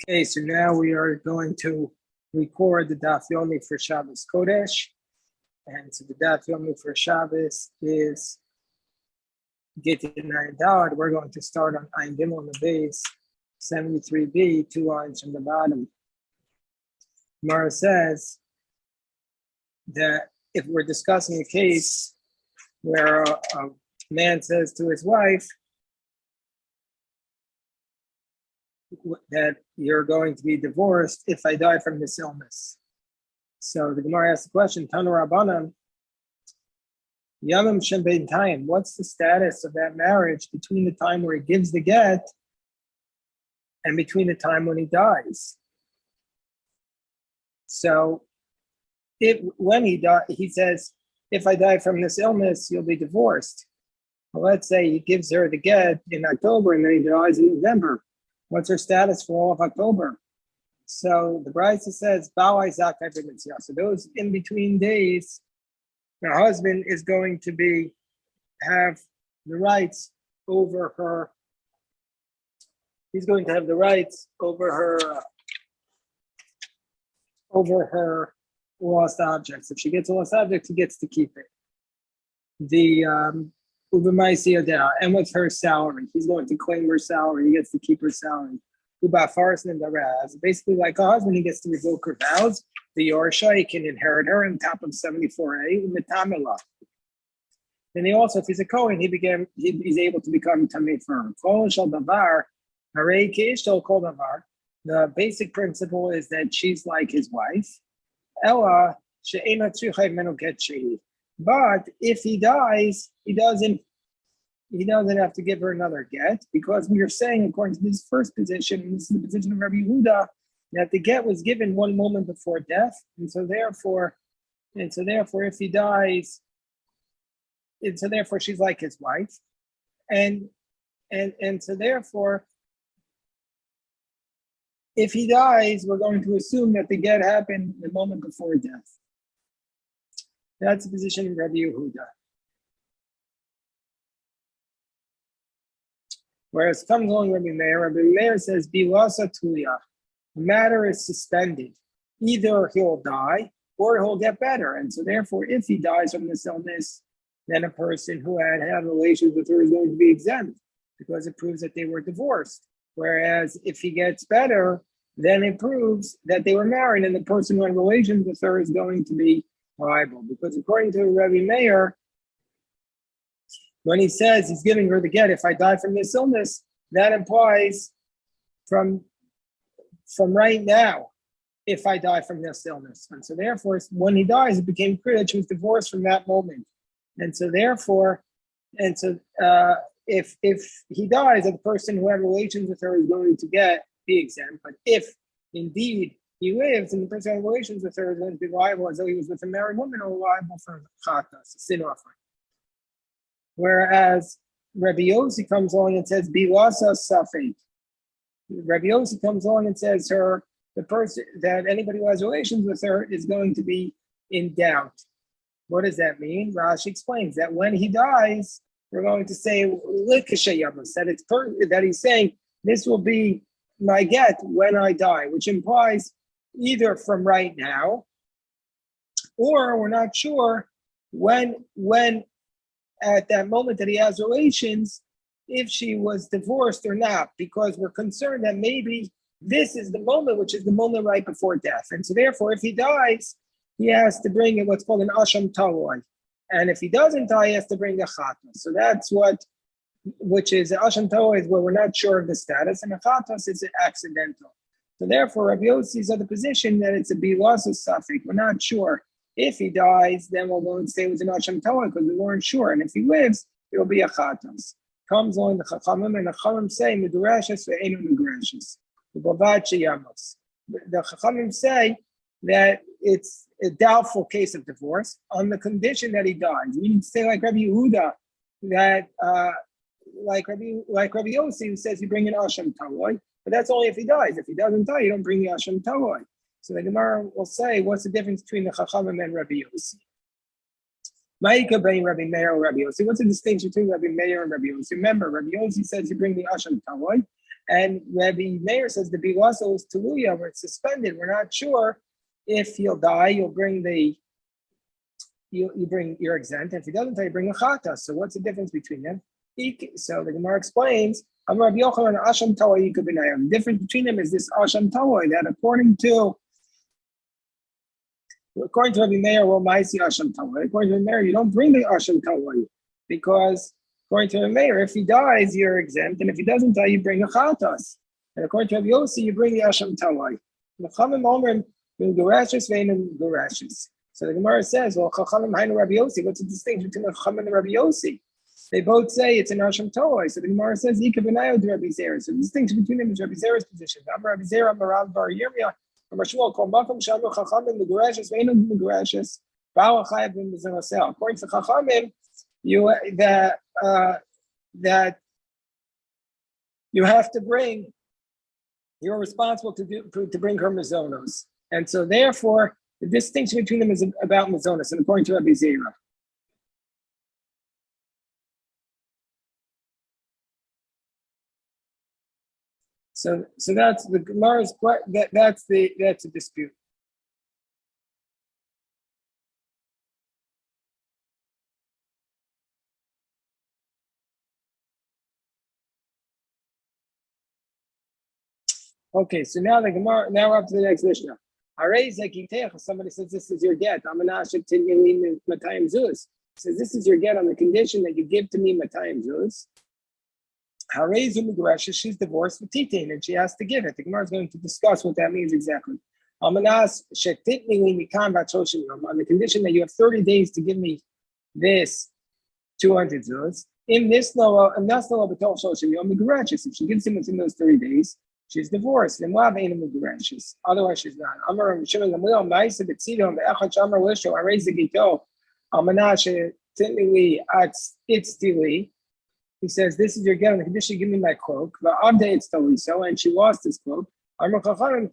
Okay, so now we are going to record the Daf Yomi for Shabbos Kodesh. And so the Daf Yomi for Shabbos is Gittin and Daled. We're going to start on Ein Gimel on the base, 73b, 2 lines from the bottom. Mara says that if we're discussing a case where a man says to his wife that you're going to be divorced if I die from this illness. So the Gemara asks the question, Tanu Rabbanan, Yamim Shem Bein Tayim, what's the status of that marriage between the time where he gives the get and between the time when he dies? So when he dies, he says, if I die from this illness, you'll be divorced. Well, let's say he gives her the get in October and then he dies in November. What's her status for all of October? So the Brisa says, so those in between days, the husband is going to have the rights over her. He's going to have the rights over her lost objects. If she gets a lost object, he gets to keep it. And with her salary, he's going to claim her salary. He gets to keep her salary. Basically, like a husband, he gets to revoke her vows. The Yorsha, he can inherit her on top of 74a. Then he also, if he's a Kohen, he's able to become Tamid for her. The basic principle is that she's like his wife. But if he dies, he doesn't have to give her another get, because we are saying, according to this first position, and this is the position of Rabbi Yehuda, that the get was given one moment before death, and so therefore, if he dies, and so therefore she's like his wife, and so therefore, if he dies, we're going to assume that the get happened the moment before death. That's the position of Rabbi Yehuda. Whereas comes along Rabbi Meir says, Bilasa Tuya, the matter is suspended. Either he'll die or he'll get better. And so therefore, if he dies from this illness, then a person who had relations with her is going to be exempt, because it proves that they were divorced. Whereas if he gets better, then it proves that they were married, and the person who had relations with her is going to be liable. Because according to Rabbi Meir, when he says he's giving her the get, if I die from this illness, that implies from right now, if I die from this illness. And so therefore, when he dies, it became clear that she was divorced from that moment. And so therefore, if he dies, the person who had relations with her is going to be exempt. But if indeed he lives and the person who had relations with her is going to be liable as though he was with a married woman, or liable for chatas, a sin offering. Whereas Rabbi Yossi comes along and says, Bilasa Safek. Rabbi Yossi comes along and says the person that anybody who has relations with her is going to be in doubt. What does that mean? Rashi explains that when he dies, we're going to say that he's saying this will be my get when I die, which implies either from right now, or we're not sure when at that moment that he has relations, if she was divorced or not, because we're concerned that maybe this is the moment, which is the moment right before death. And so therefore, if he dies, he has to bring what's called an asham taloi. And if he doesn't die, he has to bring a chatos. So that's which is asham taloi, is where we're not sure of the status, and a chatos is accidental. So therefore, Rabbi Yossi's of the position that it's a bilasa safek. We're not sure. If he dies, then we'll go and say it was an asham taloi because we weren't sure. And if he lives, it'll be a chatos. Comes on the chachamim, and the chachamim say medurashes ve'enu megrashes. The chachamim say that it's a doubtful case of divorce on the condition that he dies. We need to say like Rabbi Yehuda, that like Rabbi Yossi, who says you bring an asham taloi, but that's only if he dies. If he doesn't die, you don't bring the asham taloi. So the Gemara will say, what's the difference between the chachamim and Rabbi Yossi? Ma'ika bein Rabbi Meir or Rabbi Yossi. What's the distinction between Rabbi Meir and Rabbi Yossi? Remember, Rabbi Yossi says you bring the asham taloi, And Rabbi Meir says the biwasa is teluya, where it's suspended. We're not sure if he'll die. You'll bring you're exempt. If he doesn't die, you bring a chata. So what's the difference between them? So the Gemara explains, the difference between them is this asham tawai, that according to Rabbi Meir, well, Maisi asham tawai. According to Rabbi Meir, you don't bring the asham tawai, because according to Rabbi Meir, if he dies, you're exempt, and if he doesn't die, you bring a chatas. And according to Rabbi Yossi, you bring the asham tawai. So the Gemara says, well, Chachamim Hainu Rabbi Yossi. What's the distinction between the Chachamim and Rabbi Yossi? They both say it's an Asham Toai. So the Gemara says, Ika Benayo to Rabbi Zera. So the distinction between them is Rabbi Zera's position. I'm Rabbi Zera, I'm Rav Bar Yirmiyah, I'm Shmuel, Kol Makom Shamu Chachamim, the Gerashes, Veinu the Gerashes, Baal Chayav bin Mizanasel. According to Chachamim, that you have to bring, you're responsible to bring her Mizonos. And so therefore, the distinction between them is about Mizonos, and according to Rabbi Zera. So that's the Gemara's that's a dispute. Okay, so now we're up to the next Mishnah. Somebody says this is your get. Says this is your get on the condition that you give to me Matayim Zuz. She's divorced with Titain and she has to give it. The Gemara is going to discuss what that means exactly. On the condition that you have 30 days to give me this 200 zuz. In this no, and that's no if she gives him within those 30 days, she's divorced. Otherwise, she's not. He says, this is your get on the condition you give me my cloak. And she lost his cloak. Chachamim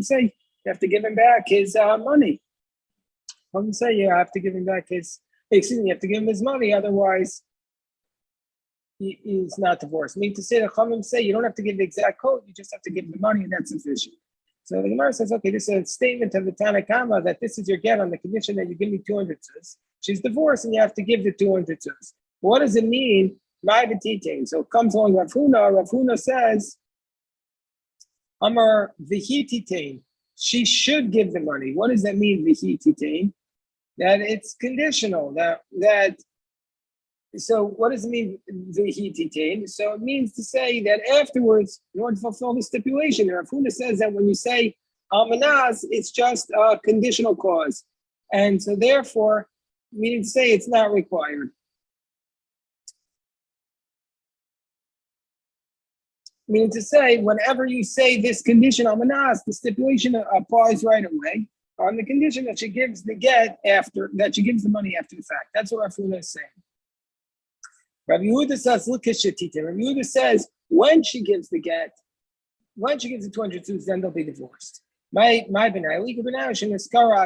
say you have to give him back his money. Chachamim say you have to give him back you have to give him his money, otherwise he's not divorced. Meaning to say that Chachamim say you don't have to give the exact code, you just have to give the money, and that's sufficient. So the Gemara says, okay, this is a statement of the Tanna Kama that this is your get on the condition that you give me 200 tzuz. She's divorced and you have to give the 200 tzuz. What does it mean? So it comes along Rav Huna. Rav Huna says, Amar v'hi. She should give the money. What does that mean, v'hi? That it's conditional. So what does it mean, v'hi? So it means to say that afterwards, in order to fulfill the stipulation, Rav Huna says that when you say almanaz, it's just a conditional clause. And so therefore, meaning to say it's not required. Meaning to say, whenever you say this condition almanas, the stipulation applies right away on the condition that she gives the get after, that she gives the money after the fact. That's what Rav Huna is saying. Rabbi Yehuda says, look at Shetita. Rabbi Yehuda says, when she gives the get, when she gives the 200 tzuz, then they'll be divorced. My benai,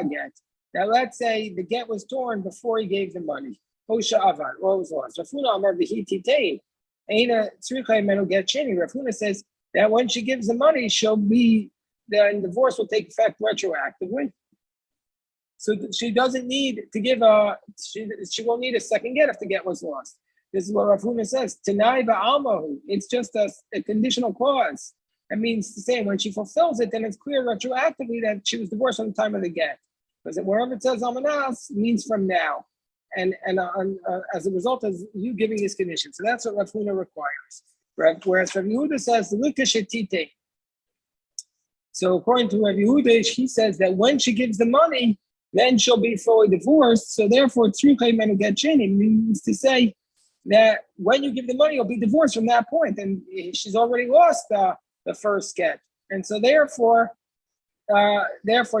get. Now let's say the get was torn before he gave the money. Osha avan, or it was lost. Rav Huna amar v'hi titain. Rav Huna says that when she gives the money, then divorce will take effect retroactively. So she doesn't need to give she won't need a second get if the get was lost. This is what Rav Huna says. Tanai ba'almahu. It's just a conditional clause. That means to say when she fulfills it, then it's clear retroactively that she was divorced on the time of the get. Because wherever it says almanas, it means from now. And as a result of you giving this condition. So that's what Rav Huna requires. Whereas Rav Yehuda says, so according to Rav Yehuda, he says that when she gives the money, then she'll be fully divorced. So therefore, it means to say that when you give the money, you'll be divorced from that point. And she's already lost the first get. And so therefore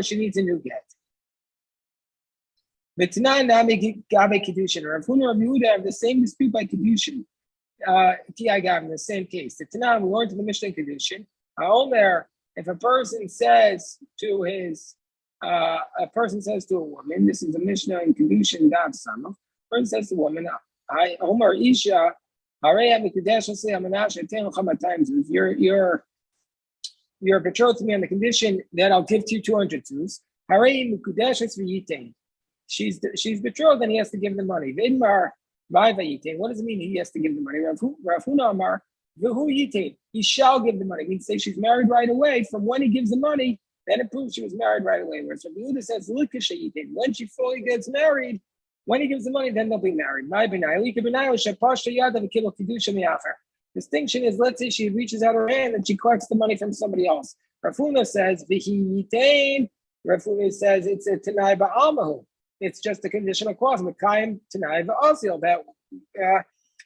she needs a new get. But tonight, Gabe Kedushin, Rav Huna and Rav Yehuda have the same dispute by Kedushin. In the same case. The Tanakh, we learned to the Mishnah Kedushin. Omer, if a person says to a woman, this is the Mishnah in Kedushin Dav Samach. A person says to a woman, I Omer Isha You're betrothed to me on the condition that I'll give to you 200 zuz. She's betrothed, and he has to give the money. What does it mean he has to give the money? Rav Huna Amar, he shall give the money. It means say she's married right away. From when he gives the money, then it proves she was married right away. Whereas Rav Yehuda says, when she fully gets married, when he gives the money, then they'll be married. Distinction is, let's say she reaches out her hand and she collects the money from somebody else. Rav Huna says, Rav Huna says it's a Tanai Ba'amahu. It's just a conditional clause. Mekayim Tanai Ba'asil.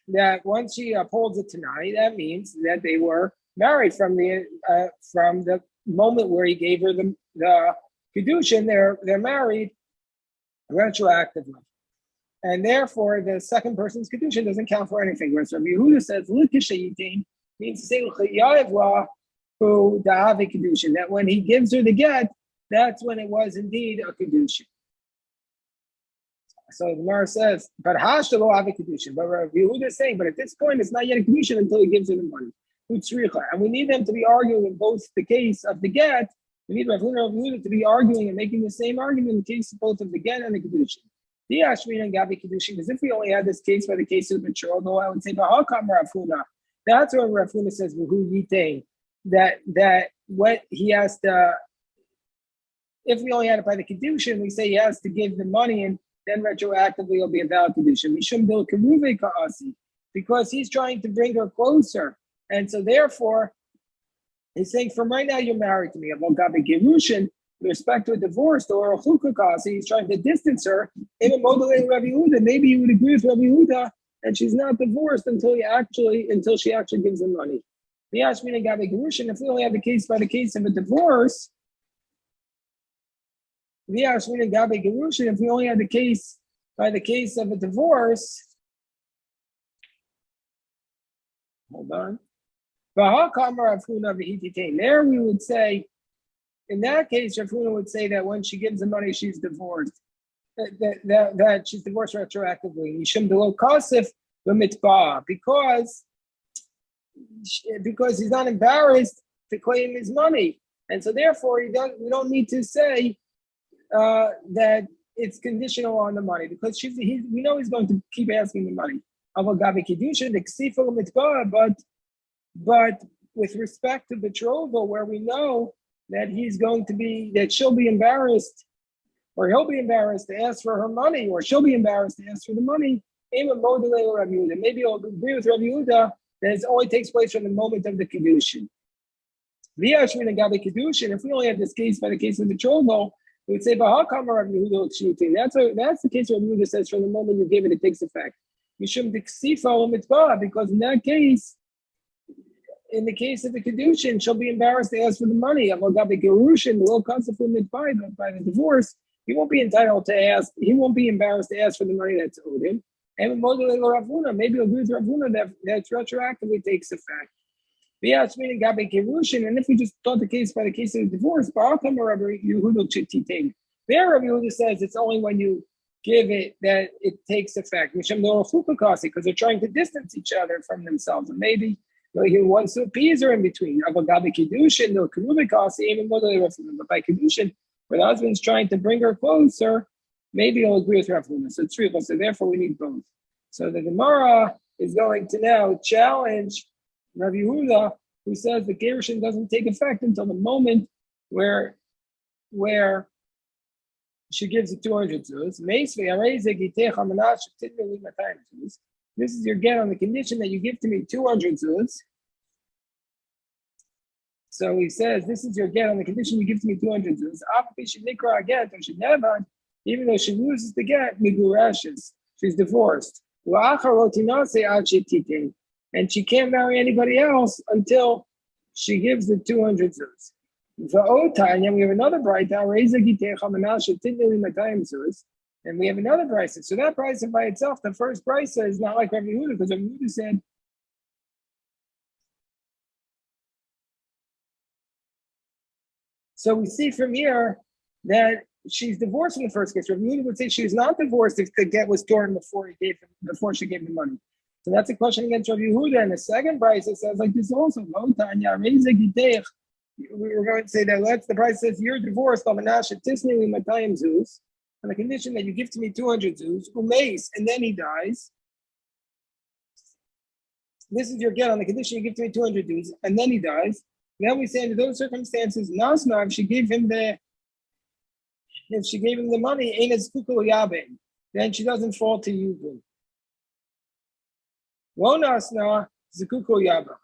That once she upholds a Tanai, that means that they were married from the moment where he gave her the Kedushin. They're married retroactively. And therefore, the second person's Kedushin doesn't count for anything. Whereas Rabbi Yehuda says, means to say, Kedushin, that when he gives her the get, that's when it was indeed a Kedushin. So the Gemara says, but Hashalo have a Kedushin. But Rabbi Yehuda is saying, but at this point, it's not yet a Kedushin until he gives her the money. And we need them to be arguing in both the case of the get. We need Rabbi Yehuda to be arguing and making the same argument in the case of both of the get and the Kedushin. Because if we only had this case by the case of the betrothal, I would say, that's where Rav Huna says, that what he has to, if we only had it by the Kedushin, we say he has to give the money and then retroactively it'll be a valid Kedushin. Because he's trying to bring her closer. And so therefore, he's saying, from right now, you're married to me. With respect to a divorce or a chukakasi, he's trying to distance her. In a modeling Rabbi Yehuda, maybe you would agree with Rabbi Yehuda and she's not divorced until she actually gives him money. If we only have the case by the case of a divorce, if we only have the case by the case of a divorce, hold on. There we would say, in that case, Rav Huna would say that when she gives the money, she's divorced. That she's divorced retroactively. Because he's not embarrassed to claim his money, and so therefore we don't need to say that it's conditional on the money because we know he's going to keep asking the money. But with respect to betrothal, where we know that she'll be embarrassed, or he'll be embarrassed to ask for her money, or she'll be embarrassed to ask for the money. Maybe I'll agree with Rabbi Yehuda that it only takes place from the moment of the Kedushin. If we only have this case by the case of betrothal, we would say, that's the case where Rabbi Yehuda says from the moment you give it, it takes effect. Because in that case, in the case of the Kedushin, she'll be embarrassed to ask for the money. By the divorce, he won't be entitled to ask, he won't be embarrassed to ask for the money that's owed him. And maybe he'll agree with Rav Huna that retroactively takes effect. And if we just thought the case by the case of the divorce, there Rabbi Yehuda says it's only when you give it that it takes effect. Because they're trying to distance each other from themselves. And maybe he wants to appease her in between. But by Kedushin, where the husband's trying to bring her closer, maybe he'll agree with Rav Huna. So it's three of us. So therefore, we need both. So the Gemara is going to now challenge Rav Yehuda, who says the gerushin doesn't take effect until the moment where she gives the 200 zuz. This is your get on the condition that you give to me 200 zuz. So he says, this is your get on the condition you give to me 200 zuz. Even though she loses the get, she's divorced. And she can't marry anybody else until she gives the 200 zuz. And we have another brayta, and we have another brayta. So that brayta by itself, the first brayta is not like Rabbi Yehuda, because Rabbi Yehuda said, so we see from here that she's divorced in the first case. Rabbi Yehuda would say she was not divorced if the get was torn before she gave the money. So that's a question against Rabbi Yehuda. And the second price, it says like this also. We're going to say that the price says you're divorced, on the condition that you give to me 200 zuz, umeis, and then he dies. This is your get on the condition you give to me 200 zuz, and then he dies. Then we say under those circumstances, Nasna, if she gave him the money, ain't as kukul yabin, then she doesn't fall to you. Lo nasna zikukul yaba.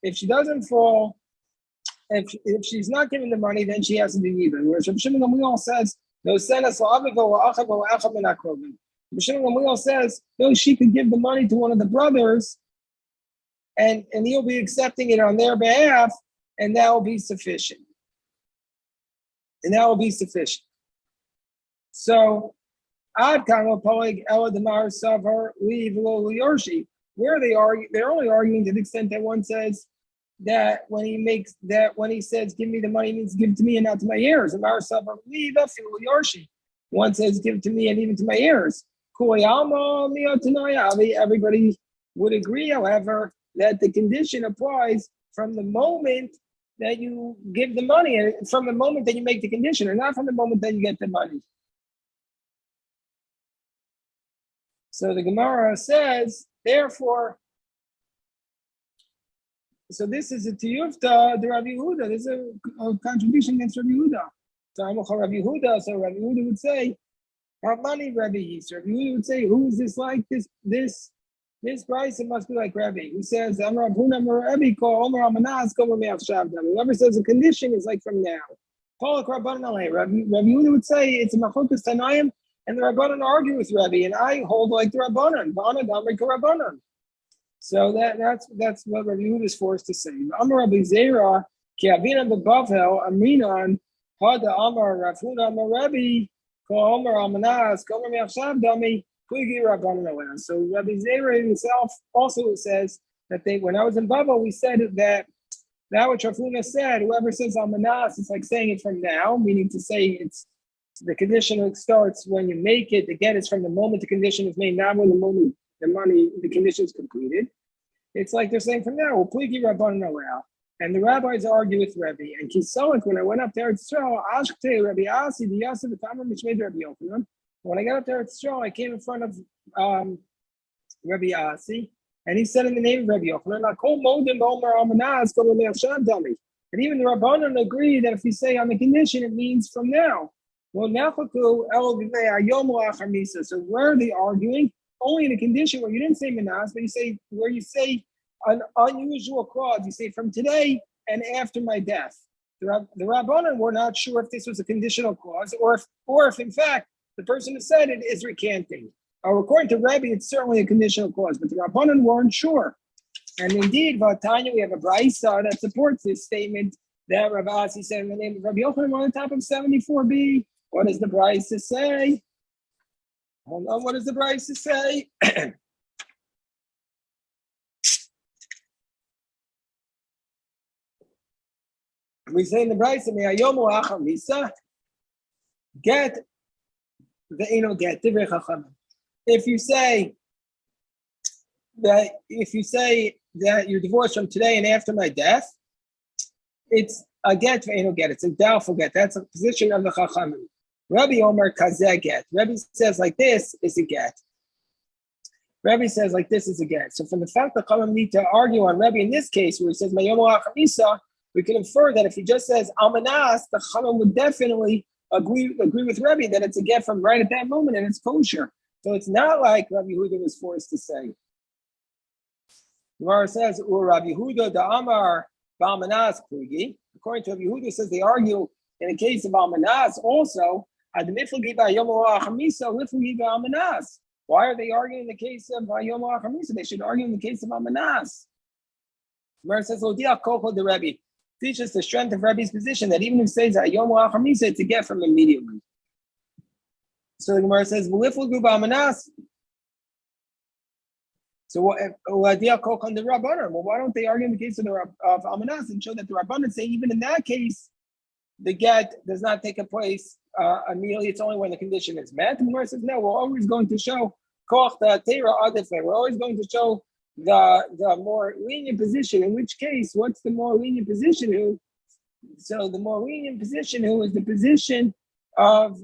If she doesn't fall, if she's not given the money, then she has to be even. Whereas Rabbi Shimon Gamliel says, no senas la'avivo la'achav la'achav min hakrovim. Rabbi Shimon Gamliel says, no, she could give the money to one of the brothers, and he'll be accepting it on their behalf, and that will be sufficient. So, ad kama polig ela demar savar leave lo liyorshi. Where they're only arguing to the extent that one says that when he says give me the money, he means give it to me and not to my heirs. One says give it to me and even to my heirs. Everybody would agree, however, that the condition applies from the moment that you give the money and from the moment that you make the condition, and not from the moment that you get the money. So the Gemara says, therefore, so this is a tiyufta, the Rabbi Yehuda. This is a contradiction against Rabbi Yehuda. So Rabbi Yehuda would say, how many Rabbi Yisrael? Rabbi Yehuda would say, who is this like? This price, it must be like Rabbi, who says, whoever says a condition is like from now. Rabbi Yehuda would say, it's a machokas tanayim, and the Rabbanan argue with Rabbi, and I hold like the Rabbanan. So that's what Rabbi Yehuda is forced to say. Amar Rabbi Zera, ki avina bebavel aminan hada Amar Rafuna Amar Rabbi ko Amar Amanas ko Amar Miachshav Dami kuigi Rabbanan Alan. So Rabbi Zera himself also says that when I was in Bavel, we said that which Rafuna said, whoever says Amanas, it's like saying it from now, meaning to say it's the condition starts when you make it. Again, it's from the moment the condition is made, not when the condition is completed. It's like they're saying from now, Pligi Rabbanan Alal. And the rabbis argue with Rebbe. And Kisolik, when I went up there to Yisrael, Ashkte Rabbi Asi, the Yasef, the Tamar Mishmei Rabbi Yochanan. When I got up there to Yisrael, I came in front of Rabbi Asi, and he said in the name of Rabbi Yochanan, and even the Rabbanan agree that if we say on the condition, it means from now. So where are they arguing? Only in a condition where you didn't say Manas, but where you say an unusual clause. You say from today and after my death. The Rabbanan were not sure if this was a conditional clause or if in fact the person who said it is recanting. According to Rebbe, it's certainly a conditional clause, but the Rabbanan weren't sure. And indeed, Vatanya, we have a brayso that supports this statement that Rav Asi said in the name of Rabbi Yochanan on the top of 74b. What does the brayso say? Hold on, what does the brayso say? We say in the brayso, "Me'ayomu achamisa get the eno get divrei chachamim." If you say that you're divorced from today and after my death, it's a get ve'eno get. It's a doubtful get. That's a position of the chachamim. Rabbi Omer kazeh get. Rabbi says like this is a get. Rabbi says like this is a get. So from the fact that chachamim need to argue on Rabbi in this case, where he says Mayomo Achamisa, we can infer that if he just says Almanas, the chachamim would definitely agree with Rabbi that it's a get from right at that moment and it's kosher. So it's not like Rabbi Yehuda was forced to say. Gemara says, Rabbi Yehuda da Amar ba'almanas klugi. According to Rabbi Yehuda, it says they argue in the case of almanas also. Why are they arguing in the case of Yom HaChamisa? They should argue in the case of almanas. Gemara says, the Rebbe teaches the strength of Rebbe's position that even if it says Yom HaChamisa, it's a get from immediately. So the Gemara says, well, why don't they argue in the case of Almanas and show that the Rabbanan say even in that case, the get does not take place immediately, it's only when the condition is met. And the Gemara says, no, we're always going to show we're always going to show the more lenient position. In which case, what's the more lenient position? So the more lenient position is the position of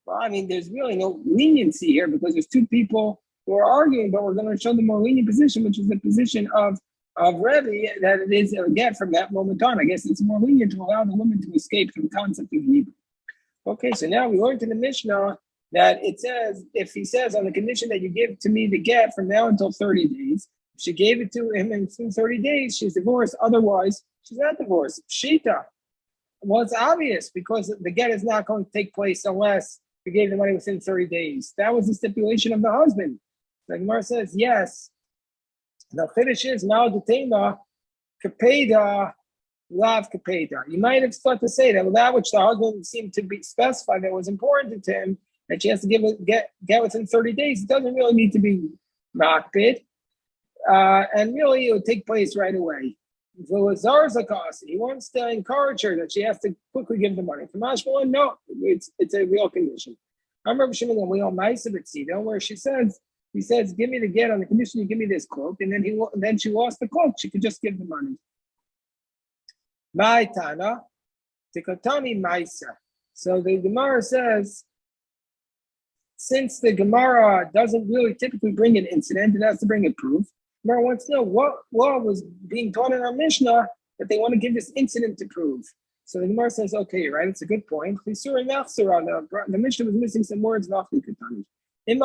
well, I mean, there's really no leniency here because there's two people who are arguing, but we're going to show the more lenient position, which is the position of Rebbe, that it is a get from that moment on. I guess it's more lenient to allow the woman to escape from the concept of Hebrew. Okay, so now we learned in the Mishnah that it says, if he says on the condition that you give to me the get from now until 30 days, if she gave it to him in 30 days, she's divorced. Otherwise, she's not divorced. Shita. Well, it's obvious because the get is not going to take place unless you gave the money within 30 days. That was the stipulation of the husband. The Gemara says, yes. The Chiddush is, now detema, kapeda, lav kapeda. You might have thought to say that, well, that which the husband seemed to be specified that was important to him, that she has to get within 30 days, it doesn't really need to be makbid. And really, it would take place right away. He wants to encourage her that she has to quickly give the money. For Mashmalan, no, it's a real condition. I remember Shimon Gamliel Ma'aseh where he says, give me the get on the condition you give me this cloak, and then she lost the cloak. She could just give the money. Ma'itana, Tikotani Ma'isa. So the Gemara says, since the Gemara doesn't really typically bring an incident, it has to bring a proof. Gemara wants to know what law was being taught in our Mishnah that they want to give this incident to prove. So the Gemara says, okay, right, it's a good point. The Mishnah was missing some words. In it's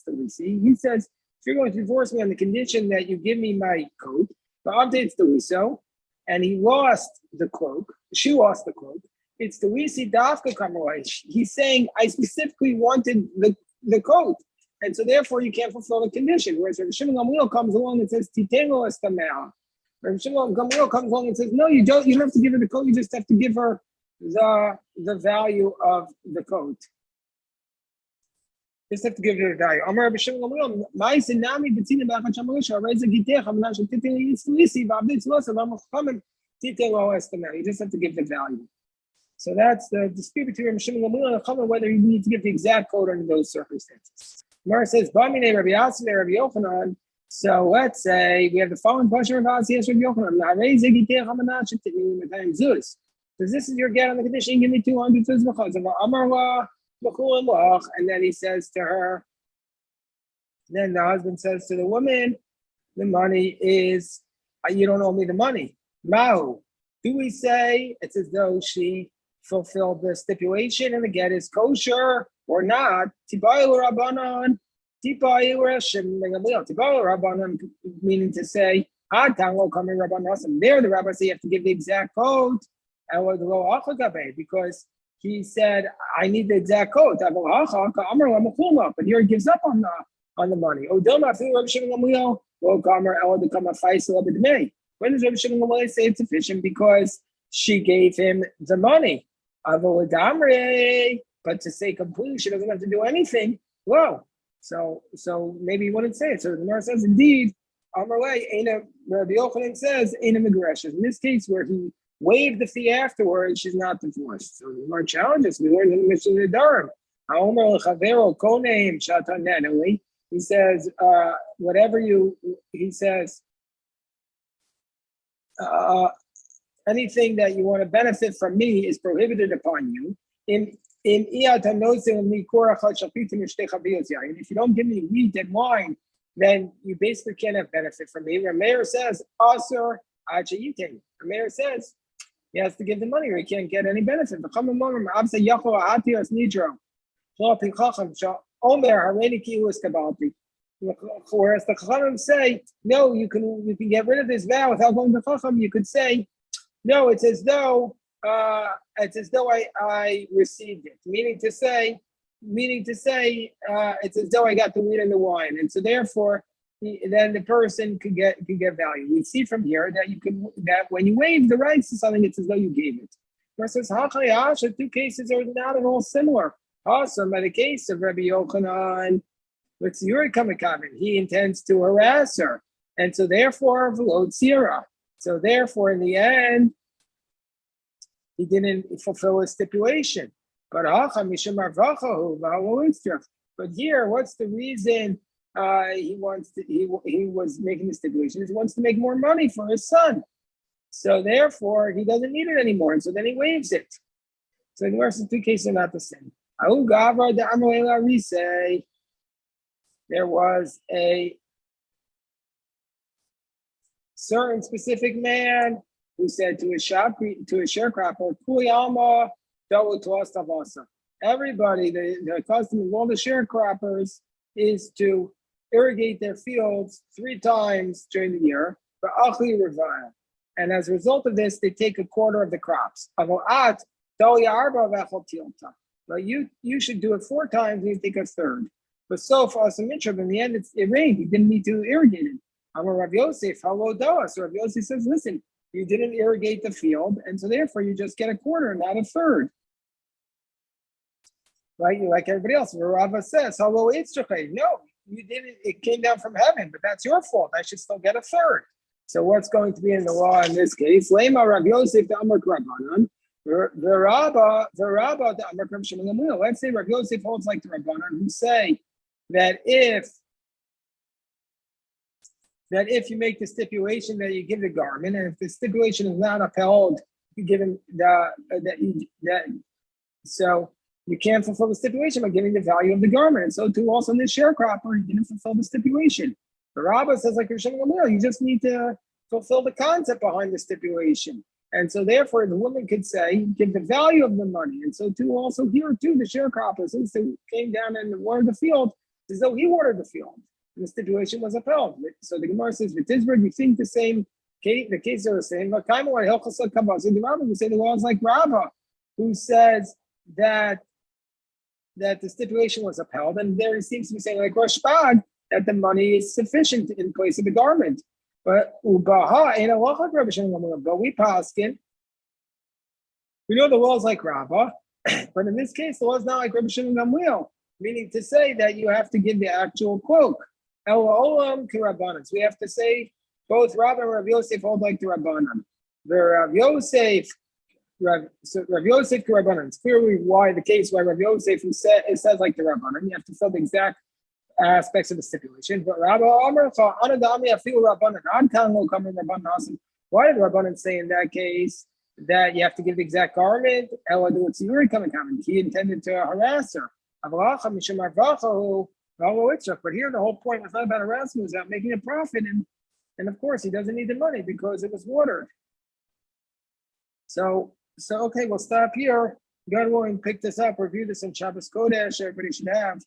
the Lisi. He says, if you're going to divorce me on the condition that you give me my coat, the update it's the Liso, and he lost the cloak, she lost the cloak, it's the Lisi Dafka Kamalai. He's saying, I specifically wanted the coat. And so therefore you can't fulfill the condition. Whereas Rav Shimon Gamliel comes along and says, Titeno estamea. Rav Shimon Gamliel comes along and says, no, you don't have to give her the coat, you just have to give her the value of the coat. Just have to give her the value. Amar Rav Shimon Gamliel, Ma'aseh nami b'tzina b'achad shamarisha, reza gitech, amna shel titeno yitzlisi, v'avdei tzlosa, v'amachachamim, titeno estamea. You just have to give the value. So that's the dispute between Rav Shimon Gamliel and Chachamim, whether you need to give the exact code under those circumstances. Gemara says, Bamine Rabbi Yassi, Rabbi Yochanan. So let's say we have the following question of Rabbi Yochanan. Because this is your get on the condition, you give me 200 zuz. And then he says to her, then the husband says to the woman, the money is, you don't owe me the money. Mahu. Do we say it's as though she fulfilled the stipulation and the get is kosher or not? Tibayu Rabbanan, Tibayu Rabbanan, meaning to say, there the rabbi say you have to give the exact code, and because he said, I need the exact code. But here he gives up on the money. When does Rabbi Shimon Gamliel say it's sufficient? Because she gave him the money. But to say completely, she doesn't have to do anything. Whoa. So maybe he wouldn't say it. So the Gemara says, indeed, Rabbi Yochanan says, in this case where he waived the fee afterwards, she's not divorced. So the Gemara challenges. We learned in the Mishnah Nedarim. He says, anything that you want to benefit from me is prohibited upon you. And if you don't give me wheat and wine, then you basically can't have benefit from me. Rameir says, Rameir says, he has to give the money or he can't get any benefit. Whereas the Chachamim say, no, you can get rid of this vow without going to Chacham. You could say, no, it's as though I received it. Meaning to say, it's as though I got the wheat and the wine, and so therefore, then the person could get value. We see from here that when you waive the rights to something, it's as though you gave it. Versus Hachayasha, two cases are not at all similar. Also, by the case of Rabbi Yochanan, what's Yuri Kamikavin? He intends to harass her, and so therefore, Velod Sira. So therefore, in the end, he didn't fulfill his stipulation. But here, what's the reason he was making the stipulation? He wants to make more money for his son. So therefore, he doesn't need it anymore. And so then he waives it. So the verse, two cases are not the same. There was a certain specific man who said to a sharecropper, everybody, the custom of all the sharecroppers is to irrigate their fields 3 times during the year. And as a result of this, they take a quarter of the crops. But you should do it 4 times and you take a third. But so for us in the end, it rained. You didn't need to irrigate it. Rav Yosef, so Rav Yosef says, listen, you didn't irrigate the field, and so therefore you just get a quarter, not a third. Right? You like everybody else. Rava says, no, you didn't, it came down from heaven, but that's your fault. I should still get a third. So what's going to be in the law in this case? Lema Rav Yosef the Amar Rabbanan, the Rabba the Amar Rav Shimon Gamliel. Let's say Rav Yosef holds like the Rabbanan who say that if you make the stipulation that you give the garment, and if the stipulation is not upheld, you give him so you can't fulfill the stipulation by giving the value of the garment. And so too also in this sharecropper, he didn't fulfill the stipulation. The Rabbah says like Rishon Gamliel, you just need to fulfill the concept behind the stipulation. And so therefore the woman could say, give the value of the money. And so too also here too, the sharecropper, since they came down and watered the field, as though he watered the field. The stipulation was upheld. So the Gemara says, Vitizberg, you think the same case, the cases are the same. But the Rabba would say the law is like Rabba, who says that the stipulation was upheld, and there he seems to be saying like Rashbag that the money is sufficient in place of the garment. But Ubaha ain't a law like Rabbi Shimon, but we paskin. We know the law is like Rabba, but in this case the law is not like Rabbi Shimon Gamliel, meaning to say that you have to give the actual cloak. So we have to say both Rav and Rav Yosef hold like the Rabbanan. The Rav Yosef to Rabbanan. It's clearly why the case why Rav Yosef it says like the Rabbanan. You have to fill the exact aspects of the stipulation. But Rabbi Amar Anadami Afilu Rabbanan. Adkan will come in Rabbanan. Why did Rabbanan say in that case that you have to give the exact garment? Ella do it's coming. He intended to harass her. But here the whole point was not about harassment, it was about making a profit, and of course he doesn't need the money because it was watered. So okay, we'll stop here. God willing, pick this up, review this in Shabbos Kodesh. Everybody should have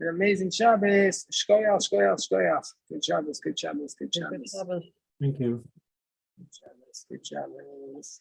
an amazing Shabbos. Shkoyach, shkoyach, shkoyach. Good Shabbos, good Shabbos, good Shabbos. Thank you. Good Shabbos, good Shabbos.